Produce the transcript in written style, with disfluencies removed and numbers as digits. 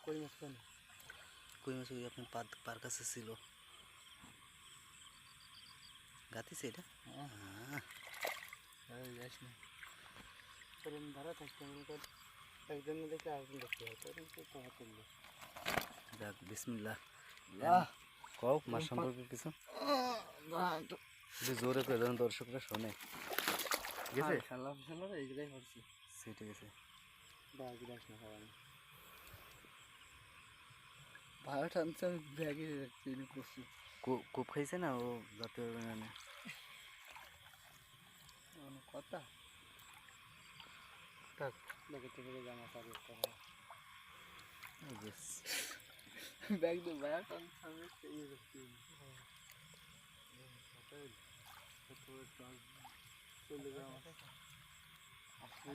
কই মাছ কেন? কই মাছ ওই আপনার পার কাছে ছিল। গাতিছে এটা? হ্যাঁ যাস না তরুণ ধরা থাকতে মনে কর একজন দেখে আরেকজন দেখতে হয় তরুণ তো কমা তুললো। যাক বিসমিল্লাহ। আহ কও মাছ সম্পর্কে কিছু জোরে করে যেন দর্শকরা শোনে। ঠিক আছে খেলা ফেলা এই জায়গায় হচ্ছে সেটা গেছে বাঘ যাস না খাওয়ানো ভাড়া টানছে আমি ব্যাগে রাখছি করছি কোপ খাইছে না ও যাতে মানে কথা থাক ব্যাগে থেকে জামা চালু করা ব্যাগ দিয়ে ভাড়া টানছে আমি ইয়ে করছি চলে যাওয়া আসলে